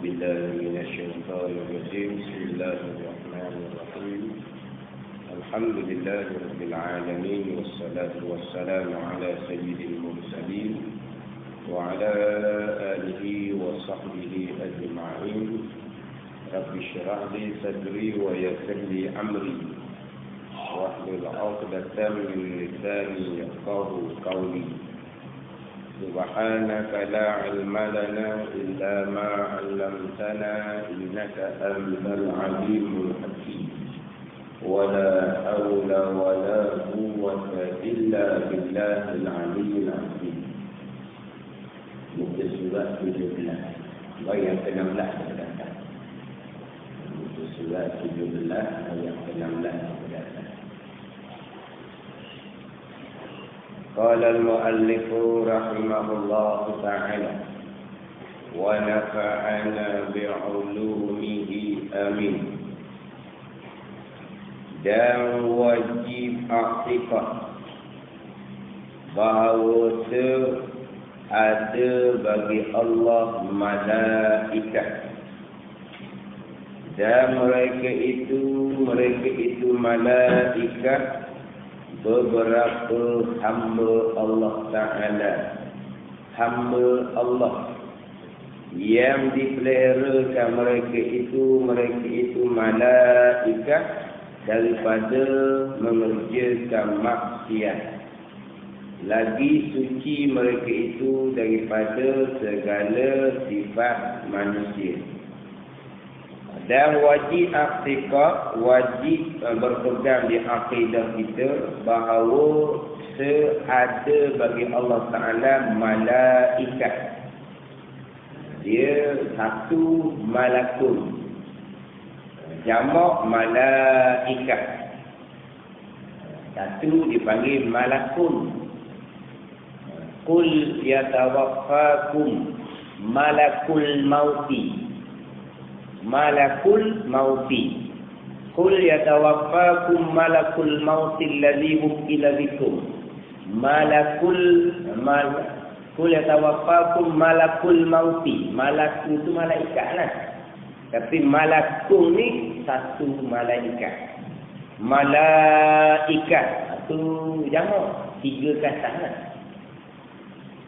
بالله من الشيطان الرجيم بسم الله الرحمن الرحيم الحمد لله رب العالمين والصلاة والسلام على سيد المرسلين وعلى آله وصحبه أجمعين رب اشرح لي صدري ويسر لي أمري واحلل عقدة من لساني يفقهوا قولي سبحانك لا علم لنا إلا ما علمتنا إنك أنت العليم الحكيم ولا حول ولا قوة إلا بالله العلي العظيم. Muka surat 17 ayat 16 berkata. Muka surat 17 ayat 16 berkata. قال المؤلف رحمه الله تعالى ونفعنا بعلومه آمين. Dan wajib akikah bahawa ada bagi Allah malaikat dan mereka itu malaikat beberapa hamba Allah Ta'ala, hamba Allah yang dipeliharakan mereka itu malaikat daripada mengerjakan maksiat. Lagi suci mereka itu daripada segala sifat manusia. Dan wajib akikah, wajib berpegang di akidah kita bahawa ada bagi Allah Ta'ala malaikat. Dia satu malakun, jamak malaikat. Satu dipanggil malakun. Qul yatawaffakum malakul mauti. Malakul mauti. Qul yatawaffakum malakul mauti alladhi wukila bikum. Qul yatawaffakum malakul mauti. Malak itu malaikat lah. Tapi malakul ni satu malaikat. Malaikat itu jamak, tiga kata lah.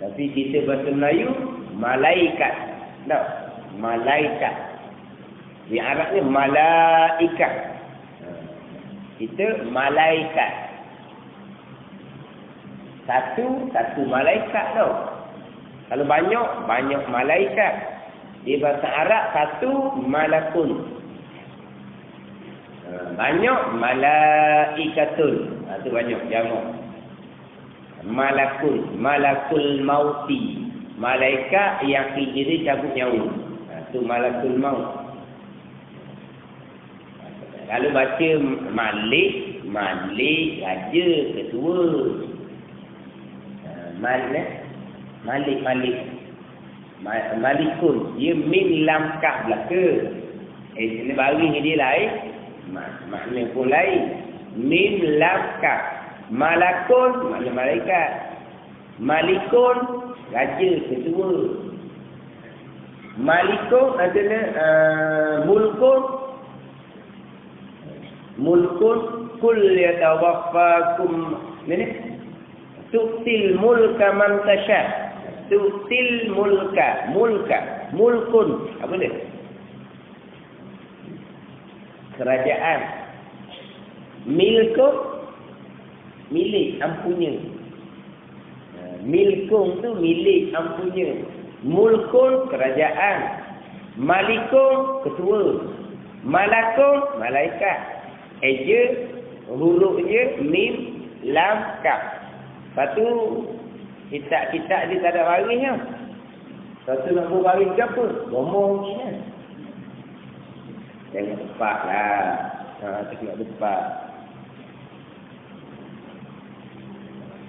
Tapi kita bahasa Melayu malaikat. Tak? Malaikat. Di Arab ni malaikat. Kita malaikat. Satu malaikat tau. Kalau banyak malaikat. Di bahasa Arab satu malakun. Banyak malaikatun. Itu banyak jamak. Malakul mauti. Malaikat yang kiri cabut nyawa. Itu malakul maut. Kalau baca Malik raja ketua. Malikun dia min lam kaf belaka. Ini baris dia lain. Makna pun lain. Min lam kaf. Malakun makna malaikat. Malikun raja ketua. Malikun adalah mulkun kul yatawaffakum tu'til mulka man tasha. Tu'til mulkun apa dia? Kerajaan. Milkun milik ampunya. Milkun tu milik ampunya. Mulkun kerajaan. Malikun ketua. Malakun malaikat. Huruf je mim lam kaf. Lepas tu kitab-kitab dia tak ada barisnya. Lepas tu nak buat baris ke apa? Ngomong je kan. Jangan tepat lah. Tak tepat.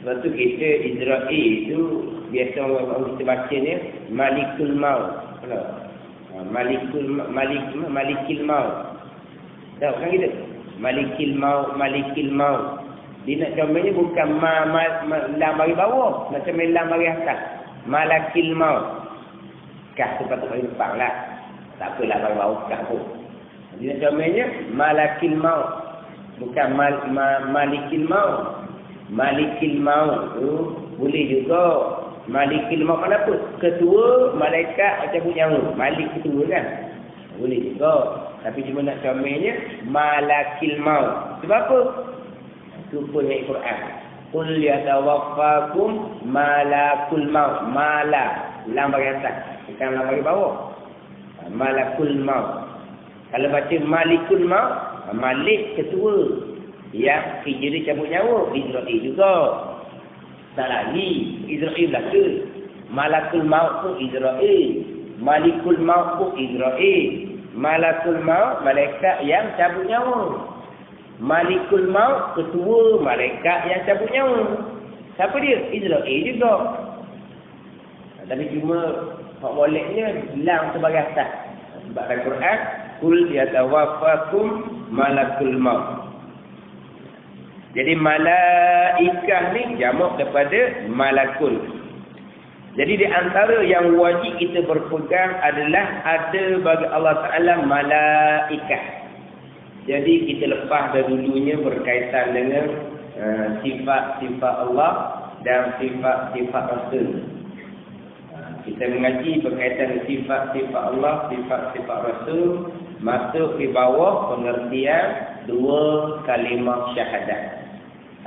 Lepas tu kita Israel tu biasa orang kita baca ni Malikul Maut. Malikil Maut. Tahu kan kita? Malikil Maut. Dia nak contohnya bukan lam bagi bawah, macam lam bagi atas. Malakil Maut. Kah tu patut bagi depan lah. Tak apalah bagi bau kat pun. Jadi contohnya malakil maut. Bukan malikil maut. Malikil maut tu boleh juga. Malikil maut mana pun. Ketua malaikat cabut nyawa. Malik ketua kan. Boleh juga. Tapi cuma nak contohnya malakil maut. Sebab apa? Itu pun ayat Quran. Qul yatawaffakum malakul maut. Malak. Lam bagi atas. Bukan lam bagi bawah. Malakul maut. Kalau baca malikul maut, Malik ketua yang kerja cabut nyawa. Israel juga. Tak lagi. Israel belaka. Malakul maut pun Israel. Malikul maut pun Israel. Malakul maut malaikat yang cabut nyawa. Malikul maut ketua malaikat yang cabut nyawa. Siapa dia? Israel juga. Tapi cuma hak moleknya lam sebagai atas. Sebab dalam Quran, kul yatawaffakum malakul maut. Jadi malaikah ni jamak daripada malakul. Jadi di antara yang wajib kita berpegang adalah ada bagi Allah Ta'ala malaikah. Jadi kita lepas dah dulunya berkaitan dengan sifat-sifat Allah dan sifat-sifat Rasul. Kita mengaji berkaitan dengan sifat-sifat Allah, sifat-sifat Rasul, masuk di bawah pengertian dua kalimah syahadat.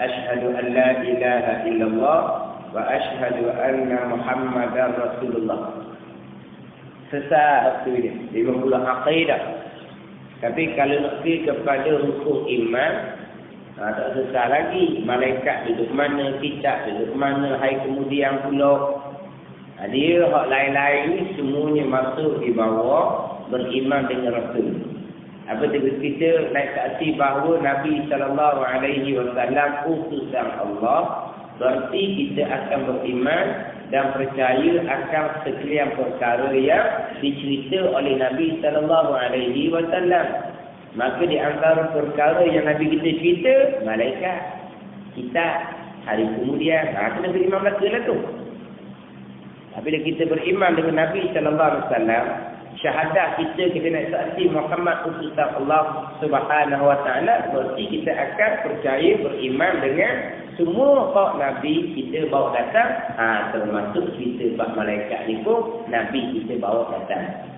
Asyhadu an la ilaha illallah wa asyhadu anna Muhammadar Rasulullah. Sesat itu dia. 50 aqidah. Tapi kalau nak pergi kepada rukun iman, tak sesat lagi. Malaikat duduk mana, kitab duduk mana, hari kemudian pula. Dia hak lain-lain ni semuanya masuk di bawah beriman dengan Rasul. Apabila kita naik saksi bahawa Nabi SAW utusan Allah, berarti kita akan beriman dan percaya akan sekalian perkara yang dicerita oleh Nabi SAW. Maka di antara perkara yang Nabi kita cerita, malaikat, kita hari kemudian, kena beriman belaka lah tu. Apabila kita beriman dengan Nabi SAW, syahadat kita nak saksi Muhammad utusan Allah Subhanahu Wa Taala, berarti kita akan percaya beriman dengan semua hak Nabi kita bawa datang, termasuk kita bab malaikat ni pun Nabi kita bawa datang.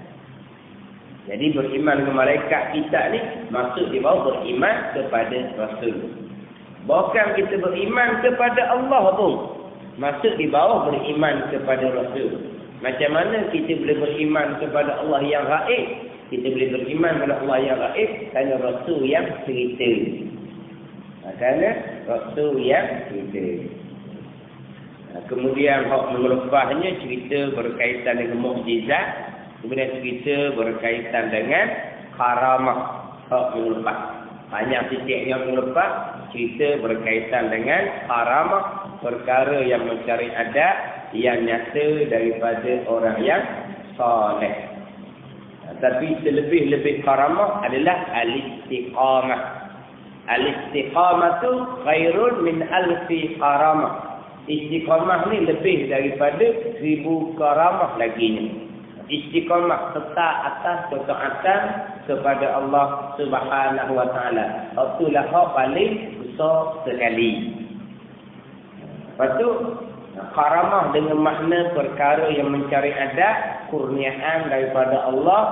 Jadi beriman dengan malaikat kita ni maksud di bawah beriman kepada Rasul. Bahkan kita beriman kepada Allah pun masuk di bawah beriman kepada Rasul. Macam mana kita boleh beriman kepada Allah yang gaib? Kita boleh beriman kepada Allah yang gaib kerana Rasul yang cerita. Kerana Rasul yang cerita. Kemudian hak melepasnya cerita berkaitan dengan mukjizat. Kemudian cerita berkaitan dengan karamah. Hak melepas. Banyak titik yang melepas. Cerita berkaitan dengan karamah. Perkara yang mencari adat yang nyata daripada orang yang soleh. Tapi selebih-lebih karamah adalah al-istiqamah. Al-istiqamah tu khairun min alfi karamah. Istiqamah ni lebih daripada 1000 karamah laginya. Istiqamah tetap atas ketaatan kepada Allah Subhanahu Wa Taala. Itulah hak paling besar sekali. Lepas tu, karamah dengan makna perkara yang mencari adat, kurniaan daripada Allah.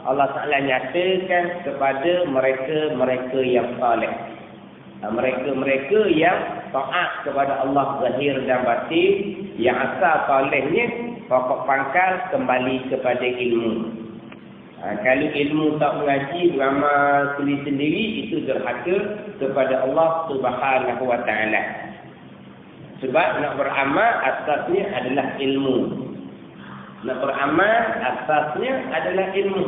Allah Ta'ala nyatakan kepada mereka-mereka yang saleh. Mereka-mereka yang taat kepada Allah zahir dan batin, yang asal salehnya, pokok pangkal kembali kepada ilmu. Kalau ilmu tak mengaji, beramal sendiri-sendiri, itu derhaka kepada Allah Subhanahu Wa Ta'ala. Sebab nak beramal asasnya adalah ilmu. Nak beramal asasnya adalah ilmu.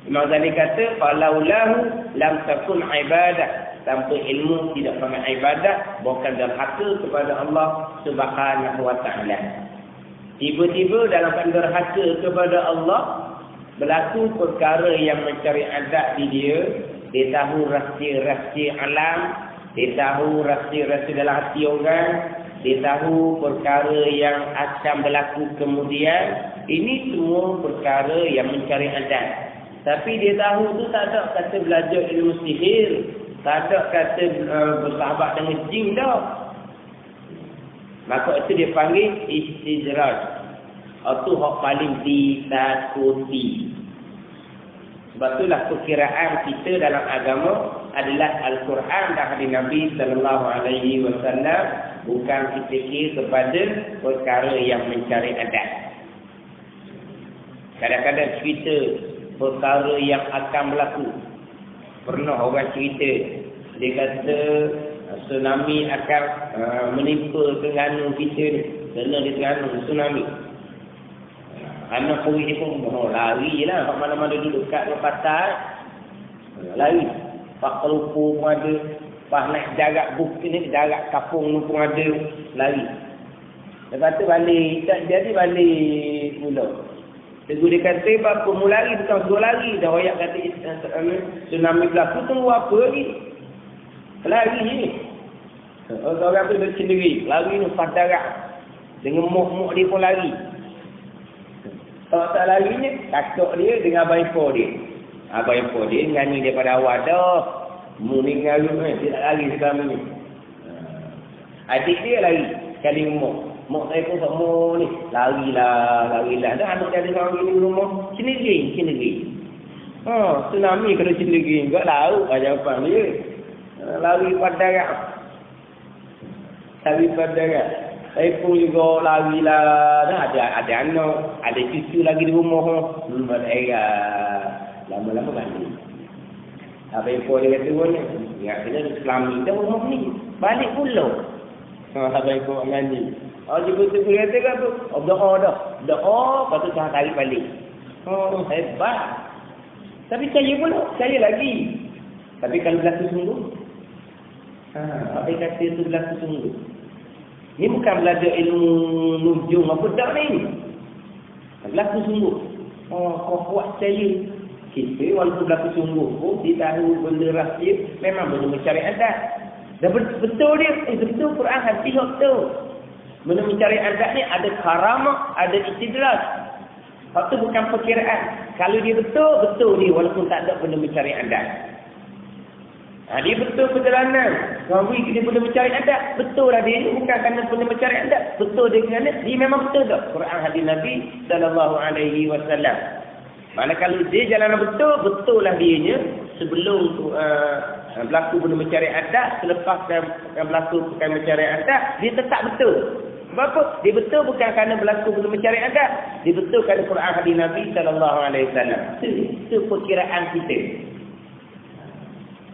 Imam Ghazali kata, "Falaulahu lam takun ibadah." Tanpa ilmu tidak panggil ibadah, bukan derhaka kepada Allah Subhanahu Wa Taala. Tiba-tiba dalam derhaka kepada Allah, berlaku perkara yang mencari adat di dia. Dia tahu rahsia-rahsia alam, dia tahu rahsia-rahsia dalam hati orang, dia tahu perkara yang akan berlaku kemudian. Ini semua perkara yang mencari adat. Tapi dia tahu tu tak ada kata belajar ilmu sihir. Tak ada kata bersahabat dengan jin dah. Maka itu dia panggil istidraj. Itu hak paling ditakuti. Sebab itulah perkiraan kita dalam agama adalah Al-Quran dan hadis Nabi SAW. Bukan kita kira kepada perkara yang mencari adat. Kadang-kadang cerita perkara yang akan berlaku. Pernah orang cerita, dia kata tsunami akan menimpa Terengganu kita ni. Kena di Terengganu, tsunami. Anak puri dia pun lari lah. Mana-mana duduk kat pantai, lari. Pak Kelupu pun ada. Pas naik jarak bukit ni, jarak kapung ni pun ada. Lari. Lepas tu balik. Tak jadi balik pula. Tegur dia kata, apa mu lari? Bukan suruh lari. Dah royak kata tsunami berlaku, tunggu apa lagi? Lari je. Orang tu sendiri. Lari ni pas darat. Dengan mok-mok dia pun lari. Kalau tak lari ni, takut dia dengan abang ipar dia. Abang ipar dia nyanyi daripada awal dah. Mu ni ngaruh ni, dia tak lari sekarang ni. Adik dia lari. Sekali mok. Mak saya pun semua ni. Larilah. Dah anak dia ada seorang ni rumah. Ceneging. Tsunami kalau ceneging. Enggak laut lah jawapan dia. Lari pada darat. Saya pun juga larilah. Dah ada anak. Ada cucu lagi di rumah. Belum ada ayah. Lama-lama balik. Apa yang dia kata pun ni. Ingat kena selami dah rumah ni. Balik pula. Apa yang kau nyanyi. Jemput kuliah tu kan tu. Doa dah. Lepas tu saya tarik balik. Hebat. Tapi saya pula. Saya lagi. Tapi kalau berlaku sungguh. Apa yang kata tu berlaku sungguh. Ni bukan belajar ilmu nujum apa dah ni. Berlaku sungguh. Kau kuat saya. Kita walaupun berlaku sungguh pun. Dia tahu benda rahsia. Memang benda mencari adat. Dan betul dia. Betul Quran hati betul. Benda mencari adat ni ada karamah, ada istidraj. Waktu bukan perkiraan. Kalau dia betul dia walaupun tak ada benda mencari adat. Dia betul perjalanan. Kalau dia benda mencari adat, betul lah dia ni bukan kerana benda mencari adat. Betul dia kerana dia memang betul tak. Quran hadis Nabi SAW. Mana kalau dia jalan betul lah dianya sebelum berlaku benda mencari adat, selepas berlaku bukan mencari adat, dia tetap betul. Sebab apa? Dia betul bukan kerana berlaku belum mencari adat. Dia betul kerana Quran hadis Nabi SAW. Itu perkiraan kita.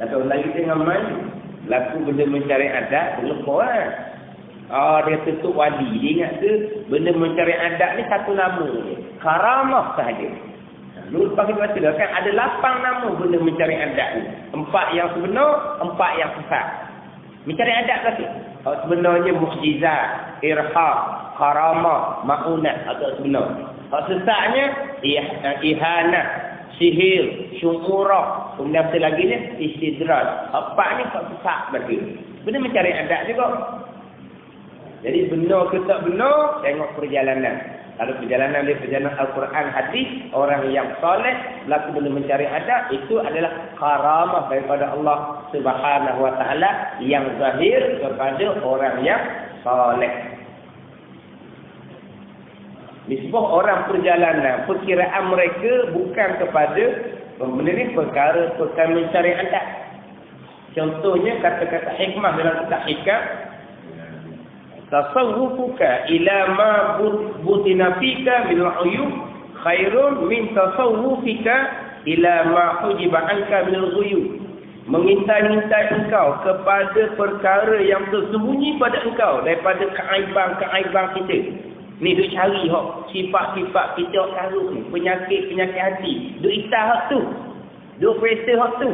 Atau lagi tengah main, berlaku benda mencari adat, lupa lah. Dia tutup wali. Dia ingat ke benda mencari adat ni satu nama. Karamah sahaja. Lepas kita baca dah kan, ada 8 nama benda mencari adat ni. 4 yang sebenar, 4 yang sesat. Mencari adat lagi. Sebenarnya mukjizat, irhaq, karamah, ma'unat atau sebenar. Sesatnya ihanah, sihir, syukurah. Kemudian apa lagi ni? Istidraj. 4 ni sesat berarti. Benda mencari adat juga. Jadi benar ke tak benar, tengok perjalanan. Kalau perjalanan dia perjalanan Al-Quran hadis, orang yang soleh berlaku benda mencari adat, itu adalah karamah daripada Allah Subhanahu Wa Taala yang zahir kepada orang yang soleh. Nisbah orang perjalanan, perkiraan mereka bukan kepada benda ni perkara mencari adat. Contohnya kata-kata hikmah dalam kitab hikam, tasawwufuka ila ma butina fika min al-uyub khairun min tasawwufika ila ma hujiba anka min al-ghuyub. Mengintai-intai engkau kepada perkara yang tersembunyi pada engkau daripada keaiban-keaiban kita. Ni duk cari sifat-sifat kita tahu ni, penyakit-penyakit hati. Duk itah hak tu. Duk perintah hak tu.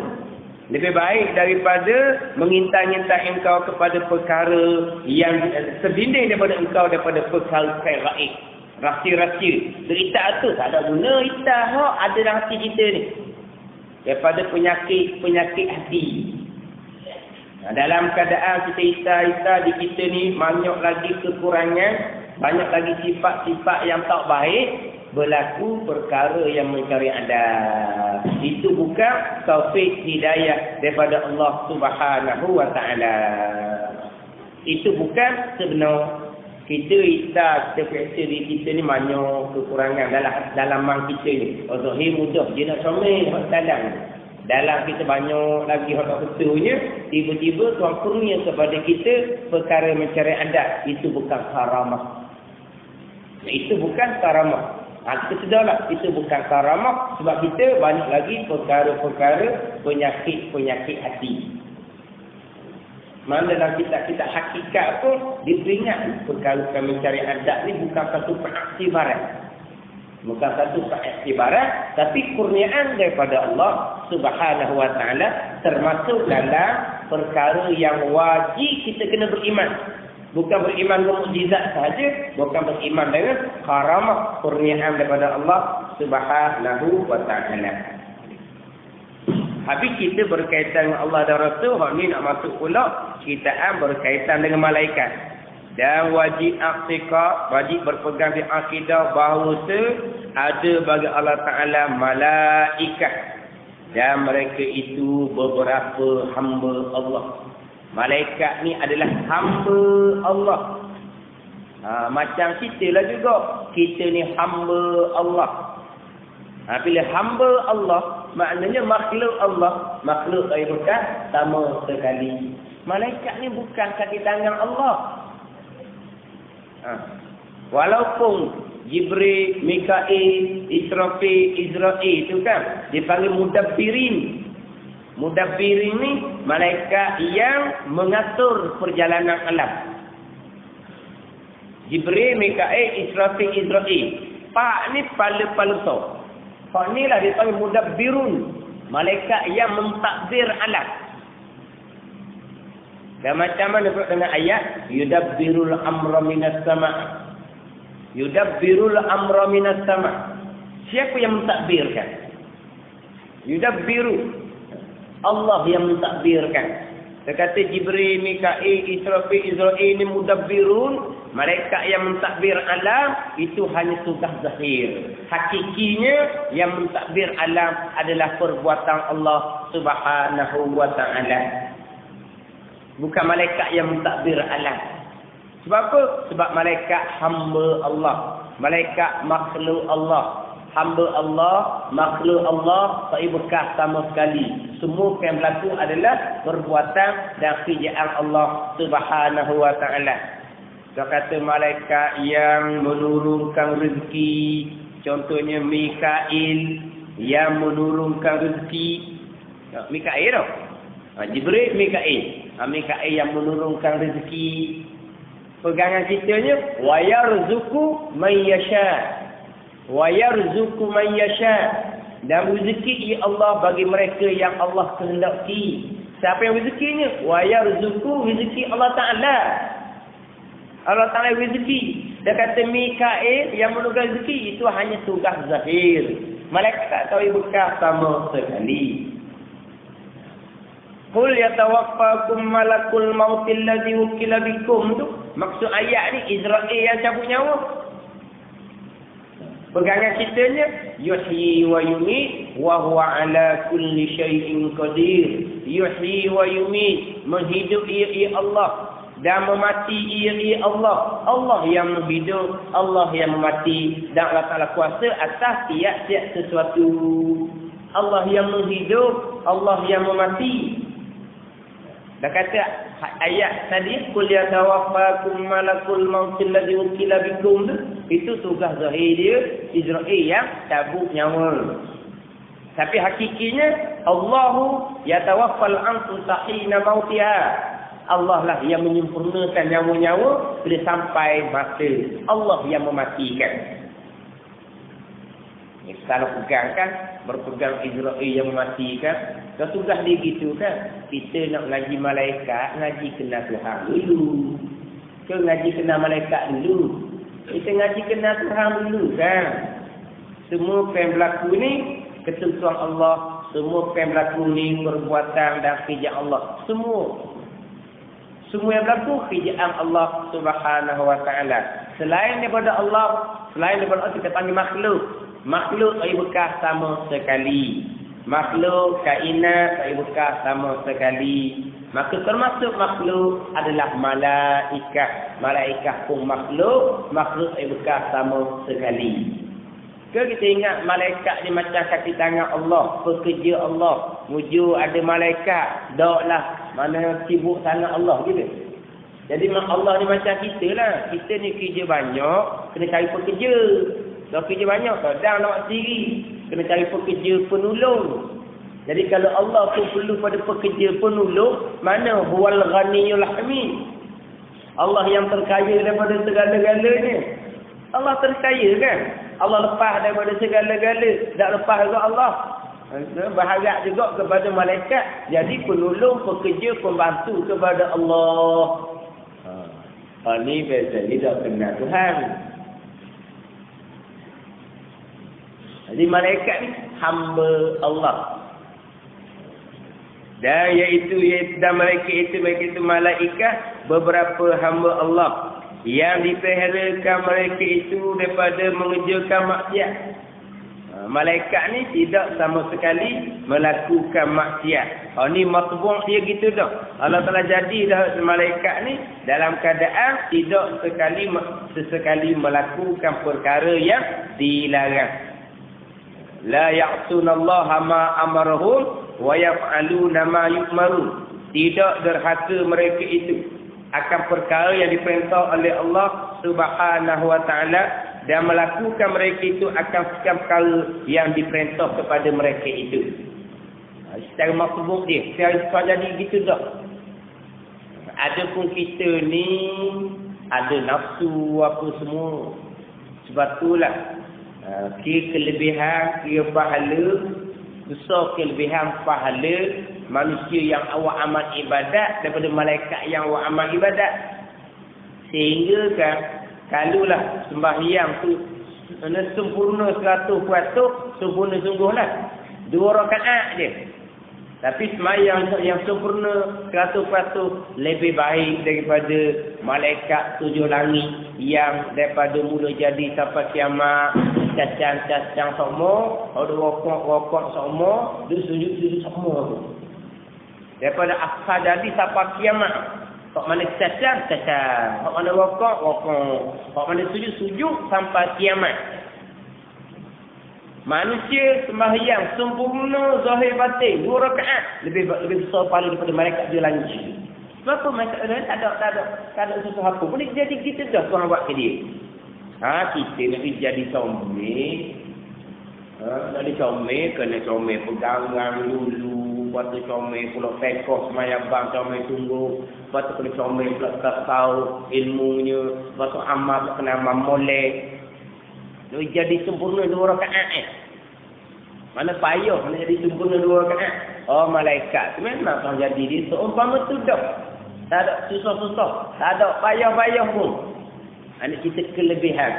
Lebih baik daripada mengintai-intai engkau kepada perkara yang terdinding daripada engkau daripada perkara gaib. Rahsia-rahsia. Itah tu tak ada guna. Itah ada dalam hati kita ni. Daripada penyakit hati. Dalam keadaan kita itah di kita ni banyak lagi kekurangan, banyak lagi sifat-sifat yang tak baik. berlaku perkara yang mencari adab. Itu bukan taufik hidayah daripada Allah Subhanahu wa taala. Itu bukan sebenar. Kita periksa diri kita ni banyak kekurangan dalam mang kita ni. Zahir mudah je nak comel hak dalam. Dalam kita banyak lagi hak tak betulnya, tiba-tiba Tuhan kurnia kepada kita perkara mencari adab. Itu bukan karamah. Itu bukan karamah. Kita sudahlah, itu bukan karamah sebab kita banyak lagi perkara-perkara penyakit hati. Mana dalam kitab-kitab hakikat pun diperingat perkara mencari adab ni bukan satu pengiktibaran. Bukan satu pengiktibaran, tapi kurniaan daripada Allah Subhanahu wa taala, termasuk dalam perkara yang wajib kita kena beriman. Bukan beriman dengan mukjizat sahaja, bukan beriman dengan karamah kurniaan daripada Allah Subhanahu wa taala. Habis kita berkaitan dengan Allah dan Rasul, hak ni nak masuk pula kitaan berkaitan dengan malaikat. Dan wajib i'tiqad, wajib berpegang di akidah bahawa ada bagi Allah Taala malaikat. Dan mereka itu beberapa hamba Allah. Malaikat ni adalah hamba Allah. Macam kita lah juga. Kita ni hamba Allah. Bila hamba Allah, maknanya makhluk Allah. Makhluk saya bukan sama sekali. Malaikat ni bukan kaki tangan Allah. Walaupun Jibril, Mikail, Israfil, Israel itu kan dipanggil mudabbirin. Mudabbirin ni malaikat yang mengatur perjalanan alam. Jibril, Mikail, Israfil, Israel. Pak ni kepala-kepala besar. Pak ni lah dipanggil mudabbirun. Malaikat yang mentadbir alam. Dan macam mana dengan ayat yudabbirul amra minas sama'. Yudabbirul amra minas sama'. Siapa yang mentadbirkan? Yudabbiru. Allah yang mentadbirkan. Dia kata Jibril, Mikail, Israfil, Israel ini mudabbirun. Malaikat yang mentadbir alam itu hanya tugas zahir. Hakikinya yang mentadbir alam adalah perbuatan Allah Subhanahu wa taala. Bukan malaikat yang mentadbir alam. Sebab apa? Sebab malaikat hamba Allah. Malaikat makhluk Allah. Hamba Allah, makhluk Allah, tak bekas sama sekali. Semua yang berlaku adalah perbuatan dan kerjaan Allah Subhanahu wa taala. Dia kata malaikat yang menurunkan rezeki, contohnya Mikail yang menurunkan rezeki. Mikail tau. Jibril, Mikail. Mikail yang menurunkan rezeki. Pegangan kitanya wa yarzuqu man yasha. Wa yarzuqu man yasha. Dan rezeki Allah bagi mereka yang Allah kehendaki. Siapa yang rezekinya? Wa yarzuqu, rezeki Allah Taala. Allah Taala rezeki. Dia kata Mikail yang menurunkan rezeki itu hanya tugas zahir. Malaikat tak tahu bekas sama sekali. Qul yatawaffakum malakul maut alladhi wukila bikum tu. Maksud ayat ni Israel yang cabut nyawa. Pegangan kitanya yuhyi wa yumit wa huwa ala kulli syai'in qadir. Yuhyi wa yumit, menghidup ia Allah dan memati ia Allah. Allah yang menghidup, Allah yang memati, dan Allah Taala kuasa atas tiap-tiap sesuatu. Allah yang menghidup, Allah yang memati. Dah kata ayat tadi qul yatawaffakum malakul maut alladhi wukila bikum, itu tugas zahir dia Israel yang cabut nyawa. Tapi hakikinya Allahu yatawaffal anfusa hina mautiha. Allah lah yang menyempurnakan nyawa-nyawa bila sampai masa. Allah yang mematikan. Kalau pegang kan, berpegang Israel yang mematikan, kalau tugas dia gitu kan, kita nak ngaji malaikat, ngaji kenal Tuhan dulu. Ke ngaji kenal malaikat dulu. Kita ngaji kenal Tuhan dulu kan. Semua yang berlaku ni, ketentuan Allah. Semua yang berlaku ni, perbuatan dan kerjaan Allah. Semua yang berlaku kerjaan Allah Subhanahu wa taala. Selain daripada Allah kita panggil makhluk. Makhluk tak bekas sama sekali. Makhluk kainat tak bekas sama sekali. Maka termasuk makhluk adalah malaikat. Malaikat pun makhluk tak bekas sama sekali. Kita ingat malaikat ni macam kaki tangan Allah, pekerja Allah. Muju ada malaikat, daklah mana sibuk sangat Allah gitu. Jadi Allah ni macam kita lah. Kita ni kerja banyak, kena cari pekerja. Kalau kerja banyak, tak nak sendiri. Kena cari pekerja penolong. Jadi kalau Allah pun perlu pada pekerja penolong, mana huwal ghaniyul hamid. Allah yang terkaya daripada segala-galanya. Allah terkaya kan? Allah lepas daripada segala-gala. Tak lepas juga Allah. Berharap juga kepada malaikat. Jadi penolong, pekerja, pembantu kepada Allah. Ini biasa tidak kenal Tuhan. Jadi malaikat ni hamba Allah. Dan mereka itu malaikat beberapa hamba Allah yang dipeliharakan mereka itu daripada mengerjakan maksiat. Malaikat ni tidak sama sekali melakukan maksiat. Ini matbu' dia gitu dah. Allah Taala jadi dah malaikat ni dalam keadaan tidak sesekali melakukan perkara yang dilarang. La ya'sunallaha ma amarahum wa yaf'aluna ma yu'marun. Tidak derhaka mereka itu akan perkara yang diperintah oleh Allah Subhanahu wa taala dan melakukan mereka itu akan perkara yang diperintah kepada mereka itu. Secara maksud dia, secara jadi gitu dah. Adapun kita ni ada nafsu apa semua. Sebab itulah kira kelebihan, kira pahala, besar kelebihan pahala manusia yang awak amal ibadat daripada malaikat yang awak amal ibadat. Sehingga kan kalaulah sembahyang tu sempurna 100%, sempurna sungguhlah 2 rakaat je. Tapi sembahyang yang sempurna 100% lebih baik daripada malaikat 7 langit yang daripada mula jadi sampai kiamat cacang-cacang semua, ada rokok semua, sujud semua tu. Daripada asal jadi sampai kiamat. Hak mana cacang. Hak mana rokok. Hak mana sujud sampai kiamat. Manusia sembahyang sempurna zahir batin 2 rakaat lebih besar pahala daripada malaikat di langit. Sebab apa malaikat lain tak ada sesuatu apa pun jadi kita dah Tuhan buat ke dia. Kita nak jadi comel. Nak jadi comel kena comel pegangan dulu. Lepas tu comel pula pekoh semayang bang comel tunggu. Lepas tu kena comel pula tahu ilmunya. Lepas tu amal pula kena amal molek. Dia jadi sempurna 2 rakaat Mana payah nak jadi sempurna 2 rakaat. Malaikat tu memang akan jadi dia seumpama tu dah. Tak ada susah-susah. Tak ada payah-payah pun. Ini kita kelebihan.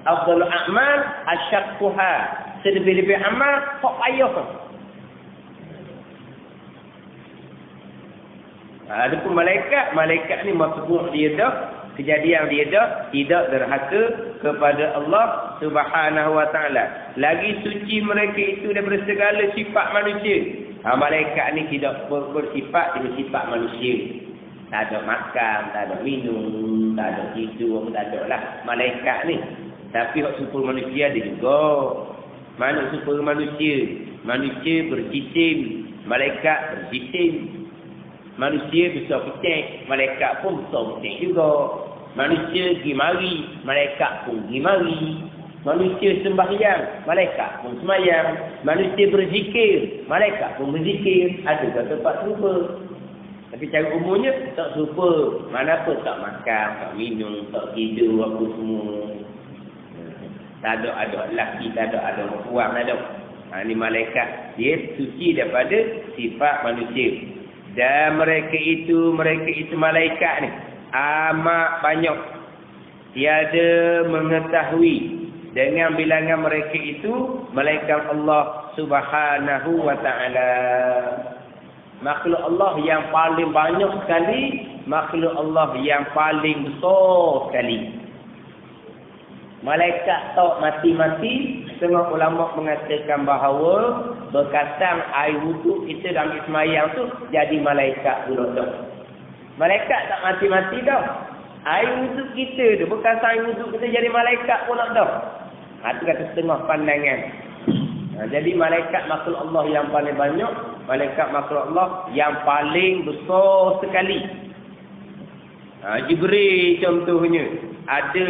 Afdalul a'mal asyaqquha. Selebih-lebih amal kok payah. Adapun malaikat ni matbu' dia dah. Kejadian dia dah tidak derhaka kepada Allah Subhanahu wa taala. Lagi suci mereka itu daripada segala sifat manusia. Malaikat ni tidak bersifat dengan sifat manusia. Tak ada makan, tak ada minum, tak ada tidur, tak ada lah malaikat ni. Tapi hak super manusia ada juga. Mana super manusia? Manusia berjisim, malaikat berjisim. Manusia besar kecil, malaikat pun besar kecil juga. Manusia pergi mari, malaikat pun pergi mari. Manusia sembahyang, malaikat pun sembahyang. Manusia berzikir, malaikat pun berzikir. Ada tempat serupa. Tapi cara umumnya tak serupa. Mana pun tak makan, tak minum, tak tidur apa semua. Tak ada lelaki, tak ada perempuan, tak ada. Ini malaikat. Dia suci daripada sifat manusia. Dan mereka itu malaikat ni amat banyak. Tiada mengetahui dengan bilangan mereka itu malaikat Allah Subhanahu wa taala. Makhluk Allah yang paling banyak sekali makhluk Allah yang paling besar sekali. Malaikat tak mati-mati, setengah ulama mengatakan bahawa berkasang air wuduk kita dalam semayang tu jadi malaikat pula dah. Malaikat tak mati-mati dah. Air wuduk kita tu, berkasang air wuduk kita jadi malaikat pula dah. Itu kata setengah pandangan. Jadi malaikat makhluk Allah yang paling banyak, malaikat makhluk Allah yang paling besar sekali. Jibril contohnya ada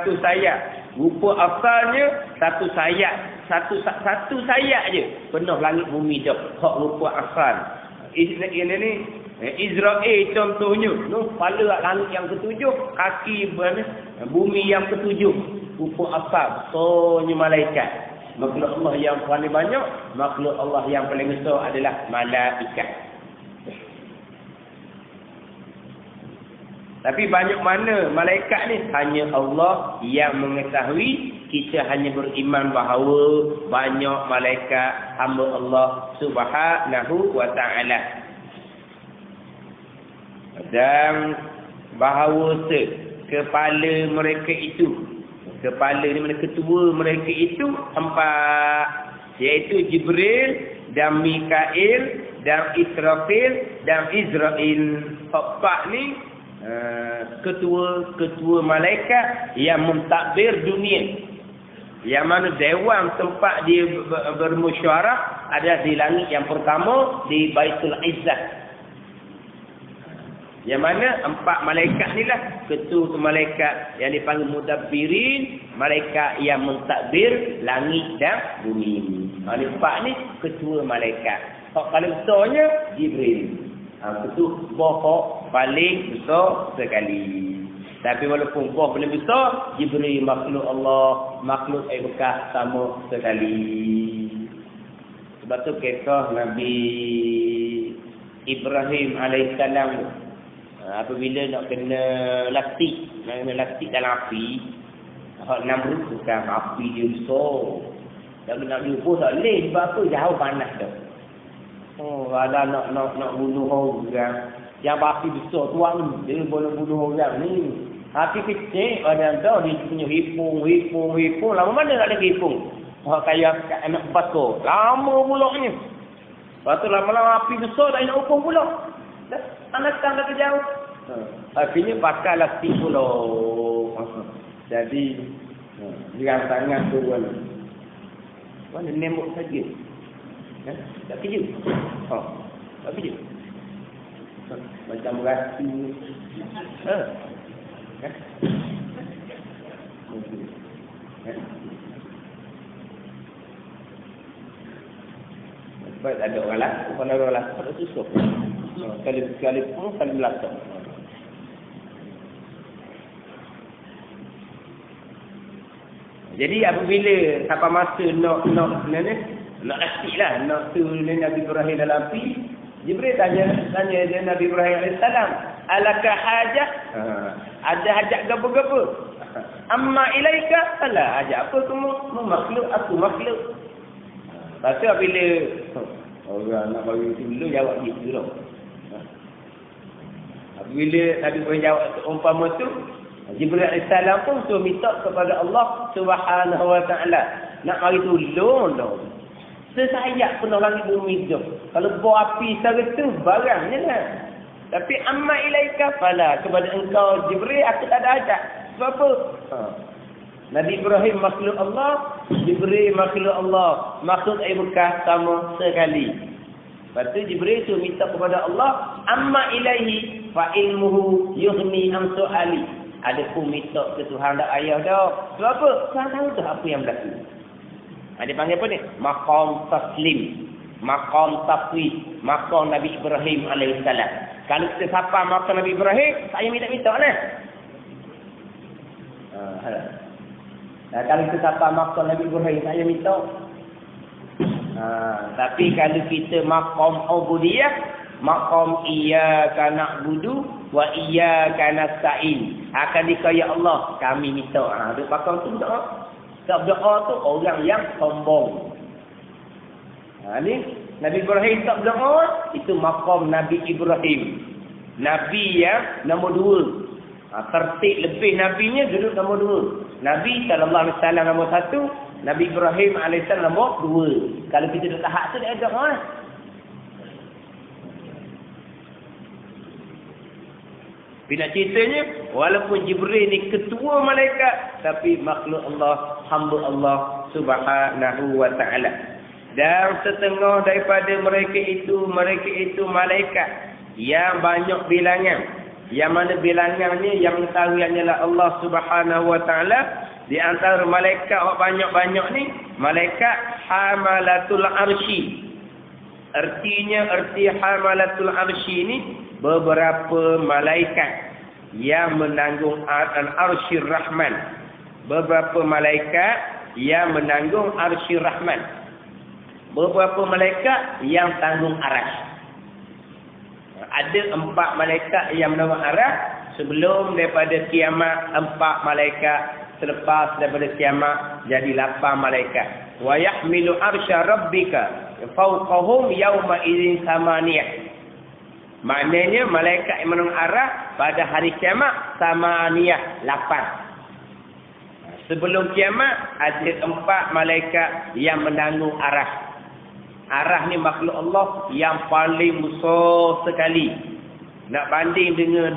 600 sayap. Rupa asalnya satu sayap je penuh langit bumi dah. Hak rupa asal. Israel contohnya, kepala langit yang ketujuh, kaki bumi yang ketujuh. Rupa asal, soalnya malaikat. Makhluk Allah yang paling banyak, makhluk Allah yang paling besar adalah malaikat. Tapi banyak mana malaikat ni? Hanya Allah yang mengetahui. Kita hanya beriman bahawa banyak malaikat hamba Allah Subhanahu wa ta'ala. Dan bahawa kepala mereka itu, kepala ni mana ketua mereka itu empat, iaitu Jibril dan Mikail dan Israfil dan Israel. Empat ni ketua malaikat yang mentadbir dunia, yang mana dewan tempat dia bermusyawarah ada di langit yang pertama, di Baitul Izzah. Yang mana empat malaikat ni lah ketua malaikat yang dipanggil mudabbirin, malaikat yang mentadbir langit dan bumi. Empat ni ketua malaikat. Hak paling besarnya Jibril. Itu bohong paling besar sekali. Tapi walaupun bohong paling besar, Jibril makhluk Allah, makhluk bekas sama sekali. Sebab tu kisah Nabi Ibrahim alaihissalam, apabila nak kena lastik dalam api, hak Namrud bukan api dia besar. Tak nak jumpa tak boleh, sebab apa? Jauh panas dah. Ada nak bunuh orang. Yang api besar tuang dia boleh bunuh orang ni. Api kecil ada dia punya hipung. Lama mana nak ada hipung? Kayak anak bakar. Lama pulaknya. Lepas tu lama-lama api besar tak nak hipung pula. Panaskan dah jauh. Akhirnya bakar lastik pula. Jadi jangan sangat tu kan. Mana nembok saja. Tak kerja. Tak kerja. Macam rasi. Sebab ada orang laku, kalau orang laku tak susuk. Sekali pun, sekali belakang. Jadi apabila sampai masa nak lastik lah, nak turun Nabi Ibrahim dalam api, Jibril tanya dia Nabi Ibrahim AS, alakah hajat? Ada hajat gapa-gapa? Amma ilaika? Alah, hajat apa kamu? Makhluk, aku makhluk. Lepas tu bila orang nak bagi itu dulu, jawab gitu lah. Apabila Nabi Ibrahim jawab umpama tu, Jibril AS pun suruh minta kepada Allah Subhanahu wa ta'ala nak bagi tolong dah. Sesayap penuh langit bumi tu. Kalau buah api secara tu, barangnya lah. Tapi amma ilaika fala. Kepada engkau Jibril, aku tak ada hajat. Sebab apa? Nabi Ibrahim makhluk Allah, Jibril makhluk Allah. Makhluk bekas sama sekali. Lepas tu Jibril tu minta kepada Allah, amma ilaihi fa ilmuhu yughni am su'ali. Ada pun minta ke Tuhan tak ayah dah. Sebab apa? Tuhan tahu dah apa yang berlaku. Dia panggil apa ni? Maqam taslim, maqam tafwid, maqam Nabi Ibrahim alaihissalam. Kalau kita sapa maqam Nabi Ibrahim, saya minta lah. Kalau kita sapa maqam Nabi Ibrahim, saya minta. Tapi kalau kita maqam ubudiyah, maqam iyyaka na'budu wa iyyaka nasta'in, akan dikaya Allah kami minta. Duk maqam tu tak? Sebab doa tu orang yang sombong. Ni Nabi Ibrahim tak berdoa, itu maqam Nabi Ibrahim. Nabi yang nombor 2. Tertib lebih nabinya duduk nombor 2. Nabi SAW nombor 1, Nabi Ibrahim AS nombor 2. Kalau kita duduk tahap tu dia ada mana? Bila ceritanya, walaupun Jibril ni ketua malaikat, tapi makhluk Allah, hamba Allah Subhanahu wa ta'ala. Dan setengah daripada mereka itu malaikat yang banyak bilangan. Yang mana bilangannya yang mengetahui hanyalah Allah Subhanahu wa ta'ala. Di antara malaikat yang banyak-banyak ni, malaikat hamalatul arsy. Arti hamalatul arsy ni beberapa malaikat yang menanggung al-arsyir rahman. Beberapa malaikat yang menanggung arsyir rahman. Beberapa malaikat yang tanggung arasy. Ada 4 malaikat yang menanggung arasy. Sebelum daripada kiamat 4 malaikat. Selepas daripada kiamat jadi 8 malaikat. Wa yahmilu arsya rabbika fawqahum yawma idzin samaniyah. Maknanya malaikat yang menanggung arah pada hari kiamat samaniyah 8. Sebelum kiamat ada 4 malaikat yang menanggung arah. Arah ni makhluk Allah yang paling besar sekali. Nak banding dengan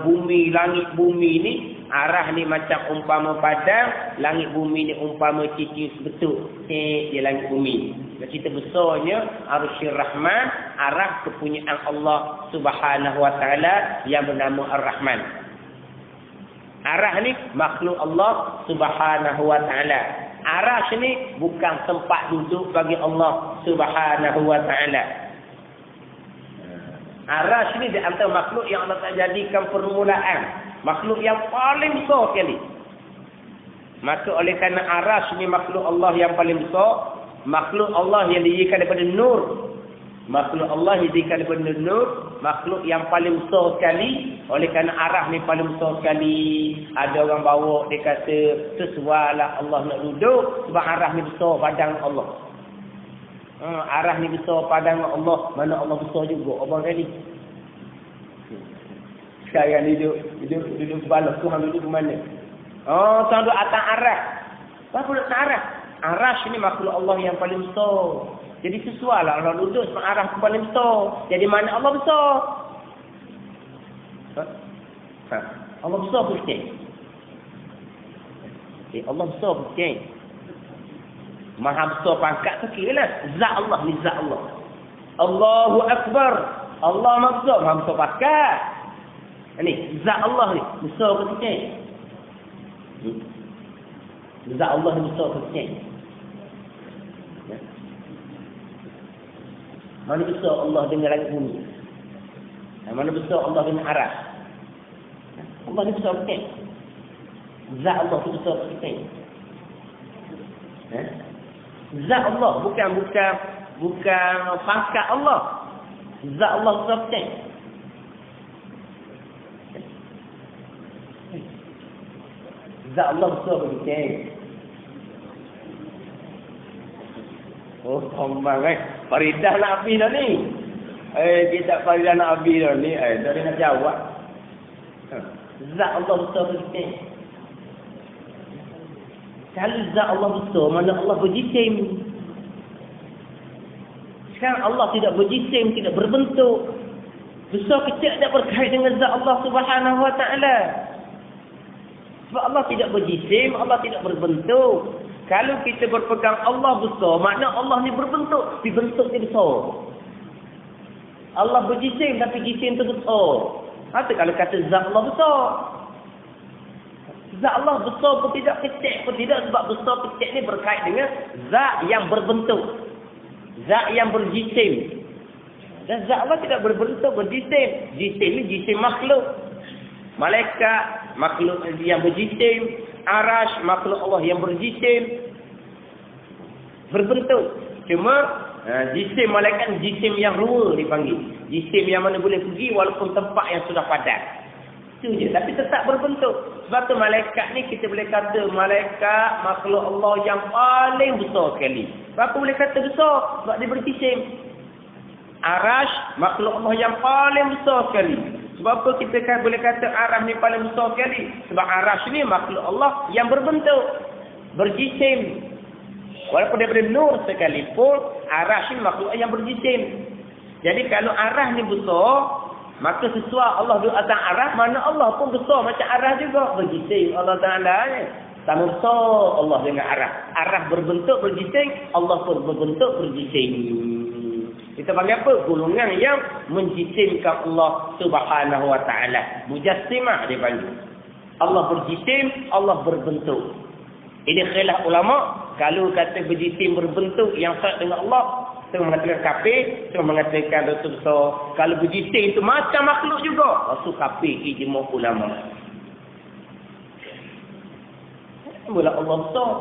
bumi, langit bumi ni, arah ni macam umpama padang, langit bumi ni umpama cici sebetul. Dia langit bumi. Cerita besarnya Arsyir Rahman, arah kepunyaan Allah Subhanahu wa ta'ala yang bernama Ar-Rahman. Arah ni makhluk Allah Subhanahu wa ta'ala. Arah ni bukan tempat duduk bagi Allah Subhanahu wa ta'ala. Arah ni di antara makhluk yang Allah tak jadikan permulaan. Makhluk yang paling besar sekali. Maka oleh kerana arah ni makhluk Allah yang paling besar, makhluk Allah yang didirikan daripada nur. Makhluk Allah yang didirikan daripada nur. Makhluk yang paling besar sekali. Oleh kerana arah ni paling besar sekali. Ada orang bawa, dia kata, sesuailah Allah nak duduk. Sebab arah ni besar padang Allah. Arah ni besar padang Allah. Mana Allah besar juga. Abang kali. Sekarang duduk balas. Tuhan duduk ke mana? Tuhan duduk atas arah. Apa duduk atas arah? Arash ni makhluk Allah yang paling besar. Jadi sesuailah Allah duduk sebab arah tu paling besar. Jadi mana Allah besar? Allah besar bukan? Allah besar bukan? Maha besar pangkat tu kiralah. Zat Allah ni zat Allah. Allahu Akbar. Allah maha besar. Maha besar pangkat. Ni zat Allah ni besar bukan? Zat Allah ni besar bukan? Mana besar Allah dengan langit bumi? Mana besar Allah dengan arah? Allah ni besar bukan? Zat Allah tu besar bukan? Zat Allah bukan pangkat Allah. Zat Allah besar bukan? Zat Allah besar bukan? Tombang Faridah nak habis dah ni. Kita Faridah nak habis dah ni. Tak ada nak jawab. Zat Allah besar bukan? Kalau zat Allah besar, mana Allah berjisim. Sekarang Allah tidak berjisim, tidak berbentuk. Besar kecil tidak berkait dengan zat Allah Subhanahu wa ta'ala. Sebab Allah tidak berjisim, Allah tidak berbentuk. Kalau kita berpegang Allah besar, makna Allah ni berbentuk. Dibentuk dia besar. Allah berjisim, tapi jisim tu besar. Atau kalau kata zat Allah besar. Zat Allah besar pun tidak, kecil pun tidak. Sebab besar kecil ni berkait dengan zat yang berbentuk. Zat yang berjisim. Dan zat Allah tidak berbentuk, berjisim. Jisim ni jisim makhluk. Malaikat, makhluk yang berjisim. Arash, makhluk Allah yang berjisim. Berbentuk. Cuma jisim malaikat, jisim yang rua dipanggil. Jisim yang mana boleh pergi walaupun tempat yang sudah padat. Itu je. Tapi tetap berbentuk. Sebab tu malaikat ni kita boleh kata malaikat makhluk Allah yang paling besar sekali. Sebab boleh kata besar? Sebab dia berjisim. Arash makhluk Allah yang paling besar sekali. Sebab apa kita kan boleh kata arash ni paling besar sekali? Sebab arash ni makhluk Allah yang berbentuk, berjisim. Walaupun daripada nur sekalipun, arash ni makhluk yang berjisim. Jadi kalau arash ni besar, maka sesuai Allah duduk atas arash, mana Allah pun besar macam arash juga. Berjisim Allah Ta'ala ni. Sama besar Allah dengan arash. Arash berbentuk berjisim, Allah pun berbentuk berjisim. Kita panggil apa? Golongan yang menjisimkan Allah Subhanahu Wa Ta'ala. Mujassimah dia panggil. Allah berjisim, Allah berbentuk. Ini khilaf ulama. Kalau kata berjisim berbentuk yang sah dengan Allah, setengah mengatakan kafir, setengah mengatakan dosa besar. Kalau berjisim itu macam makhluk juga, itu kafir ijma' ulama. Mula Allah besar.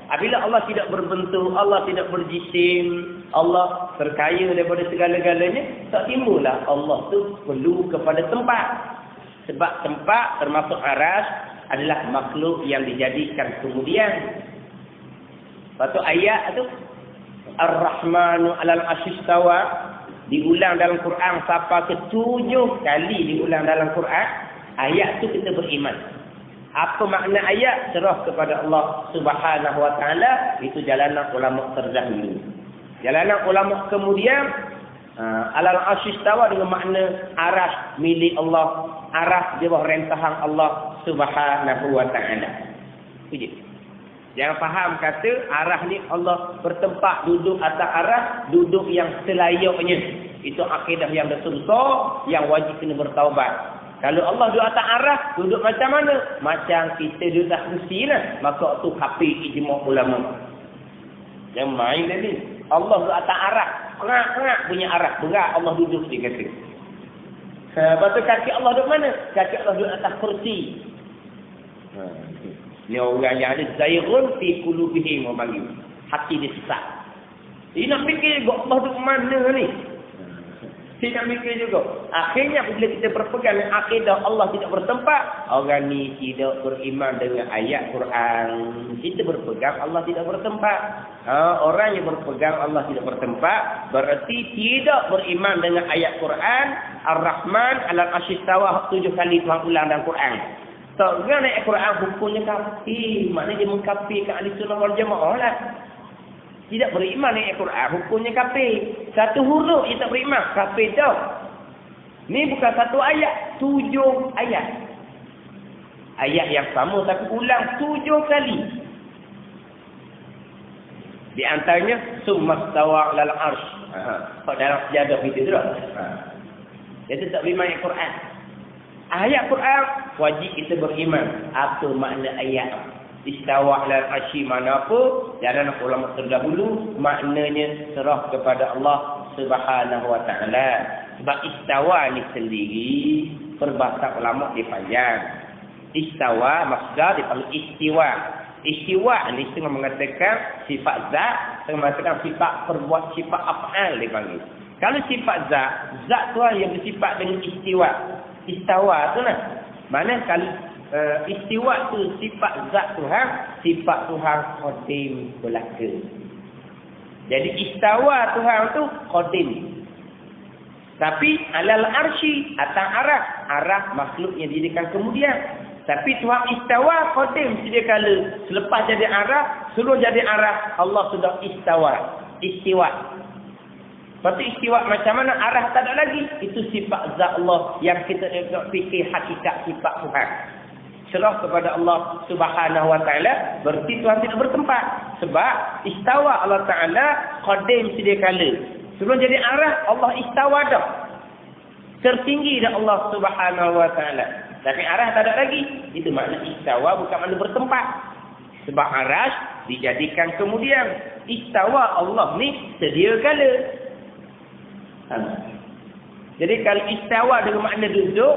Apabila Allah tidak berbentuk, Allah tidak berjisim, Allah terkaya daripada segala-galanya, tak timbullah Allah tu perlu kepada tempat. Sebab tempat termasuk arash adalah makhluk yang dijadikan kemudian. Lepas tu ayat tu Ar-Rahmanu 'alal 'arsy istawa diulang dalam Quran sampai ke-7 kali diulang dalam Quran. Ayat tu kita beriman. Apa makna ayat? Serah kepada Allah Subhanahu Wa Ta'ala. Itu jalanan ulama terdahulu. Jalanan ulama kemudian alal arsy istawa dengan makna arash milik Allah, arash di bawah rentahan Allah Subhanahu Wa Ta'ala. Itu. Jangan faham kata arah ni Allah bertempat duduk atas arah, duduk yang selayaknya. Itu akidah yang besar yang wajib kena bertaubat. Kalau Allah duduk atas arah, duduk macam mana? Macam kita duduk atas kursi lah. Maka tu kafir ijma' ulama. Yang main tadi. Allah duduk atas arah. Perak-perak punya arah. Berat Allah duduk dia kata. Lepas tu kaki Allah duduk mana? Kaki Allah duduk atas kursi. Ni orang yang ada zaighun fi qulubihim orang panggil. Hati dia sesat. Dia nak fikir juga Allah duduk mana ni? Dia nak fikir juga. Akhirnya bila kita berpegang dengan akidah Allah tidak bertempat, orang ni tidak beriman dengan ayat Quran. Kita berpegang Allah tidak bertempat. Orang yang berpegang Allah tidak bertempat berarti tidak beriman dengan ayat Quran. Ar-Rahman 'alal 'arsy istawa 7 kali Tuhan ulang dalam Quran. Tak kan ayat Quran hukumnya kafir. Maknanya dia mengkafirkan ahli sunnah wal jamaah lah. Tidak beriman dengan ayat Quran hukumnya kafir. Satu huruf dia tak beriman, kafir dah. Ni bukan satu ayat, 7 ayat. Ayat yang sama tapi ulang 7 kali. Di antaranya summa stawa 'alal 'arsy. Dalam sejadah kita tu dah. Jadi tak beriman ayat Quran. Ayat Quran wajib kita beriman. Apa makna ayat istawa 'alal 'arsy? Mana apa? Jalan ulama terdahulu maknanya serah kepada Allah Subhanahu Wa Ta'ala. Sebab istawa ni sendiri perbahasan ulama dia panjang. Istawa masdar dipanggil istiwa. Istiwa ni setengah mengatakan sifat zat, setengah mengatakan sifat perbuat, sifat af'al dipanggil. Kalau sifat zat tu yang bersifat dengan istiwa. Istawa tu lah. Mana kalau istiwa tu sifat zat Tuhan, sifat Tuhan qadim belaka. Jadi istawa Tuhan tu qadim. Tapi alal arsy atas arah makhluk yang dijadikan kemudian. Tapi Tuhan istawa qadim sedia kala. Selepas jadi arah, sebelum jadi arah, Allah sudah istiwa. Lepas tu istiwa macam mana? Arah tak ada lagi. Itu sifat zat Allah yang kita nak fikir hakikat sifat Tuhan. Serah kepada Allah Subhanahu Wa Ta'ala. Berarti Tuhan tidak bertempat. Sebab istawa Allah Ta'ala qadim sedia kala. Sebelum jadi arah, Allah istawa dah. Tertinggi dah Allah Subhanahu Wa Ta'ala. Tapi arah tak ada lagi. Itu makna istawa bukan makna bertempat. Sebab arah dijadikan kemudian. Istawa Allah ni sedia kala. Jadi kalau istawa dengan makna duduk,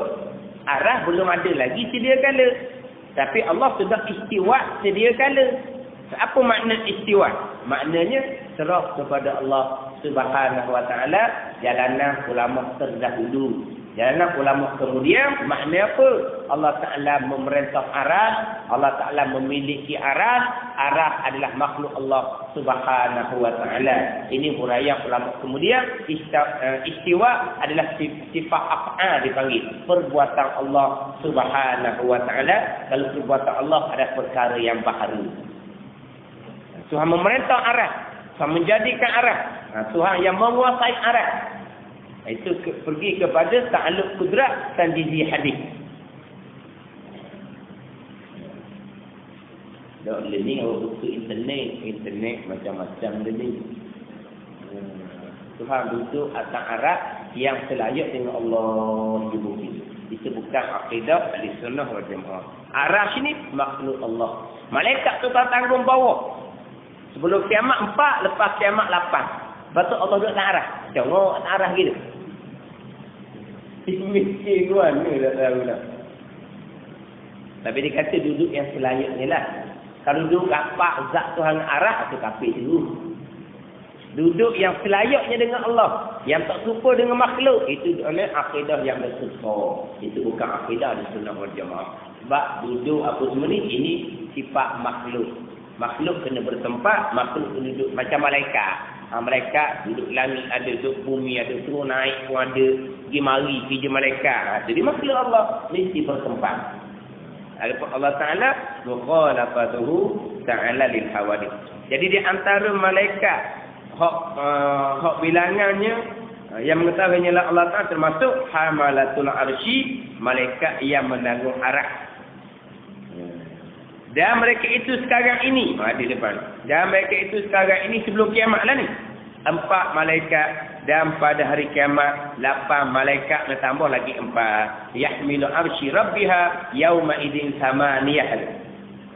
arah belum ada lagi sedia kala. Tapi Allah sudah istiwa sedia kala. Apa makna istiwa? Maknanya serah kepada Allah Subhanahu Wa Ta'ala. Jalanan ulama terdahulu. Jangan ulama kemudian makna apa? Allah Ta'ala memerintah arah, Allah Ta'ala memiliki arah, arah adalah makhluk Allah Subhanahu wa Ta'ala. Ini huraian ulama kemudian. Istiwa adalah sifat af'al dipanggil, perbuatan Allah Subhanahu wa Ta'ala. Kalau perbuatan Allah ada perkara yang baharu. Tuhan memerintah arah, Tuhan menjadikan arah, Tuhan yang menguasai arah. Itu pergi kepada ta'alluq kudrat tanjizi hadis. Dak learning buku internet macam-macam learning. Tuhan duduk atas arah yang selayak dengan Allah di bumi. Itu bukan akidah Ahlussunnah wal Jamaah. Arah sini makhluk Allah. Malaikat tu tanggung bawa. Sebelum kiamat 4, lepas kiamat 8. Lepas tu Allah duduk atas arah. Tengok atas arah gitu. Miskin tuan ni tak tahu lah. Tapi dia kata duduk yang selayaknya lah. Kalau duduk kapak zat Tuhan arah, itu kafir dulu. Duduk yang selayaknya dengan Allah, yang tak serupa dengan makhluk, itu oleh akidah yang bersesat. Itu bukan akidah di Sunnah wal Jamaah. Sebab duduk apa semua ni, ini sifat makhluk. Makhluk kena bertempat, makhluk kena duduk macam malaikat. Mereka duduk langit ada, duduk bumi ada, turun naik pun ada, pergi mari kerja mereka. Jadi makhluk Allah mesti bertempat. Allah Ta'ala mukhalafatuhu ta'ala lil hawadith. Jadi di antara malaikat hak bilangannya yang mengetahuinya lah Allah Ta'ala termasuk hamalatul arsy, malaikat yang menanggung arah. Dan mereka itu sekarang ini, di depan. Dan mereka itu sekarang ini sebelum kiamat lah ni. 4 malaikat. Dan pada hari kiamat, 8 malaikat bertambah lagi 4. Yahmilu arsy rabbiha yawma idin samaniyah.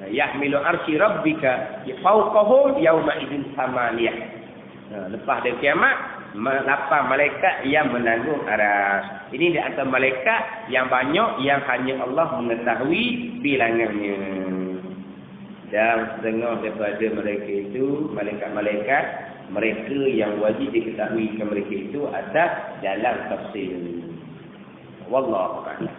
Yahmilu arsy rabbika fawqahum yawma idin samaniyah. Lepas dari kiamat, 8 malaikat yang menanggung arah. Ini di antara malaikat yang banyak yang hanya Allah mengetahui bilangannya. Dan setengah daripada mereka itu, malaikat-malaikat, mereka yang wajib diketahui mereka itu atas jalan tafsir. Wallahu a'lam.